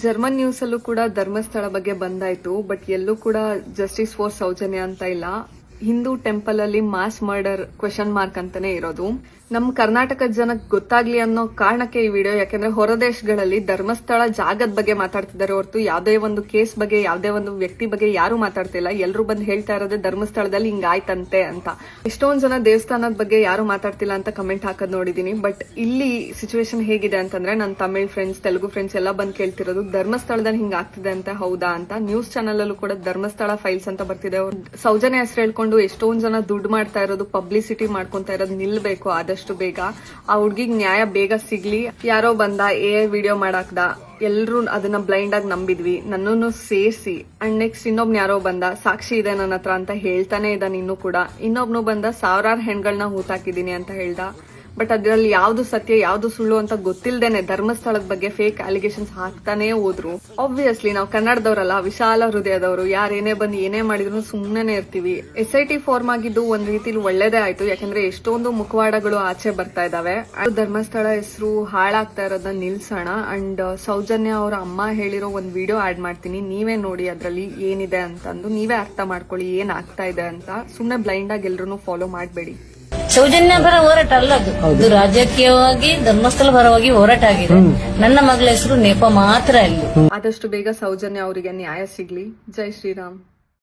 German news ಅಲ್ಲೂ ಕೂಡ ಧರ್ಮಸ್ಥಳ ಬಗ್ಗೆ ಬಂದಾಯ್ತು. ಬಟ್ ಎಲ್ಲೂ ಕೂಡ ಜಸ್ಟಿಸ್ ಫಾರ್ ಸೌಜನ್ಯ ಅಂತ ಇಲ್ಲ. ಹಿಂದೂ ಟೆಂಪಲ್ ಅಲ್ಲಿ ಮಾಸ್ ಮರ್ಡರ್ ಕ್ವೆಶನ್ ಮಾರ್ಕ್ ಅಂತಾನೆ ಇರೋದು. ನಮ್ ಕರ್ನಾಟಕದ ಜನಕ್ಕೆ ಗೊತ್ತಾಗ್ಲಿ ಅನ್ನೋ ಕಾರಣಕ್ಕೆ ಈ ವಿಡಿಯೋ. ಯಾಕಂದ್ರೆ ಹೊರ ದೇಶಗಳಲ್ಲಿ ಧರ್ಮಸ್ಥಳ ಜಾಗದ ಬಗ್ಗೆ ಮಾತಾಡ್ತಿದ್ದಾರೆ ಹೊರತು ಯಾವುದೇ ಒಂದು ಕೇಸ್ ಬಗ್ಗೆ, ಯಾವುದೇ ಒಂದು ವ್ಯಕ್ತಿ ಬಗ್ಗೆ ಯಾರು ಮಾತಾಡ್ತಿಲ್ಲ. ಎಲ್ಲರೂ ಬಂದು ಹೇಳ್ತಾ ಇರೋದೇ ಧರ್ಮಸ್ಥಳದಲ್ಲಿ ಹಿಂಗಾಯ್ತಂತೆ ಅಂತ. ಎಷ್ಟೊಂದ್ ಜನ ದೇವಸ್ಥಾನದ ಬಗ್ಗೆ ಯಾರು ಮಾತಾಡ್ತಿಲ್ಲ ಅಂತ ಕಮೆಂಟ್ ಹಾಕೋದ್ ನೋಡಿದೀನಿ. ಬಟ್ ಇಲ್ಲಿ ಸಿಚುವೇಶನ್ ಹೇಗಿದೆ ಅಂತಂದ್ರೆ, ನನ್ನ ತಮಿಳ್ ಫ್ರೆಂಡ್ಸ್, ತೆಲುಗು ಫ್ರೆಂಡ್ಸ್ ಎಲ್ಲ ಬಂದು ಕೇಳ್ತಿರೋದು ಧರ್ಮಸ್ಥಳದಲ್ಲಿ ಹಿಂಗಾಗ್ತಿದೆ ಅಂತ, ಹೌದಾ ಅಂತ. ನ್ಯೂಸ್ ಚಾನಲ್ ಅಲ್ಲೂ ಕೂಡ ಧರ್ಮಸ್ಥಳ ಫೈಲ್ಸ್ ಅಂತ ಬರ್ತಿದೆ. ಸೌಜನ್ಯ ಹೆಸರು ಹೇಳ್ಕೊಂಡು ಎಷ್ಟೊಂದ್ ಜನ ದುಡ್ಡು ಮಾಡ್ತಾ ಇರೋದು, ಪಬ್ಲಿಸಿಟಿ ಮಾಡ್ಕೊಂತ ಇರೋದು ನಿಲ್ಬೇಕು ಆದಷ್ಟು ಬೇಗ. ಆ ಹುಡ್ಗಿಗ್ ನ್ಯಾಯ ಬೇಗ ಸಿಗ್ಲಿ. ಯಾರೋ ಬಂದ ವಿಡಿಯೋ ಮಾಡಾಕ್ದ, ಎಲ್ರು ಅದನ್ನ ಬ್ಲೈಂಡ್ ಆಗಿ ನಂಬಿದ್ವಿ, ನನ್ನನ್ನು ಸೇರಿಸಿ. ಅಂಡ್ ನೆಕ್ಸ್ಟ್ ಇನ್ನೊಬ್ನ ಯಾರೋ ಬಂದ, ಸಾಕ್ಷಿ ಇದೆ ನನ್ನ ಹತ್ರ ಅಂತ ಹೇಳ್ತಾನೆ ಇದ್ದಾನೆ. ಇನ್ನೂ ಕೂಡ ಇನ್ನೊಬ್ನು ಬಂದ, ಸಾವಿರಾರು ಹೆಣ್ಗಳನ್ನ ಹೂತಾಕಿದೀನಿ ಅಂತ ಹೇಳ್ದ. ಬಟ್ ಅದ್ರಲ್ಲಿ ಯಾವ್ದು ಸತ್ಯ ಯಾವ್ದು ಸುಳ್ಳು ಅಂತ ಗೊತ್ತಿಲ್ದೇನೆ ಧರ್ಮಸ್ಥಳದ ಬಗ್ಗೆ ಫೇಕ್ ಅಲಿಗೇಷನ್ಸ್ ಹಾಕ್ತಾನೆ ಹೋದ್ರು. ಆಬ್ವಿಯಸ್ಲಿ ನಾವು ಕನ್ನಡದವರಲ್ಲ, ವಿಶಾಲ ಹೃದಯದವರು. ಯಾರೇನೇ ಬಂದು ಏನೇ ಮಾಡಿದ್ರು ಸುಮ್ಮನೆ ಇರ್ತೀವಿ. SIT ಫಾರ್ಮ್ ಆಗಿದ್ದು ಒಂದ್ ರೀತಿಲಿ ಒಳ್ಳೇದೇ ಆಯ್ತು. ಯಾಕಂದ್ರೆ ಎಷ್ಟೊಂದು ಮುಖವಾಡಗಳು ಆಚೆ ಬರ್ತಾ ಇದಾವೆ. ಧರ್ಮಸ್ಥಳ ಹೆಸರು ಹಾಳಾಗ್ತಾ ಇರೋದನ್ನ ನಿಲ್ಸೋಣ. ಅಂಡ್ ಸೌಜನ್ಯ ಅವರ ಅಮ್ಮ ಹೇಳಿರೋ ಒಂದ್ ವಿಡಿಯೋ ಆಡ್ ಮಾಡ್ತೀನಿ, ನೀವೇ ನೋಡಿ ಅದ್ರಲ್ಲಿ ಏನಿದೆ ಅಂತಂದು ನೀವೇ ಅರ್ಥ ಮಾಡ್ಕೊಳ್ಳಿ ಏನ್ ಆಗ್ತಾ ಇದೆ ಅಂತ. ಸುಮ್ನೆ ಬ್ಲೈಂಡ್ ಆಗಿ ಎಲ್ರು ಫಾಲೋ ಮಾಡ್ಬೇಡಿ. ಸೌಜನ್ಯ ಪರ ಹೋರಾಟ ಅಲ್ಲ ಅದು ರಾಜಕೀಯವಾಗಿ ಧರ್ಮಸ್ಥಳ ಪರವಾಗಿ ಹೋರಾಟ ಆಗಿದೆ. ನನ್ನ ಮಗಳ ಹೆಸರು ನೆಪ ಮಾತ್ರ ಅಲ್ಲಿ. ಆದಷ್ಟು ಬೇಗ ಸೌಜನ್ಯ ಅವರಿಗೆ ನ್ಯಾಯ ಸಿಗ್ಲಿ. ಜೈ ಶ್ರೀರಾಮ್.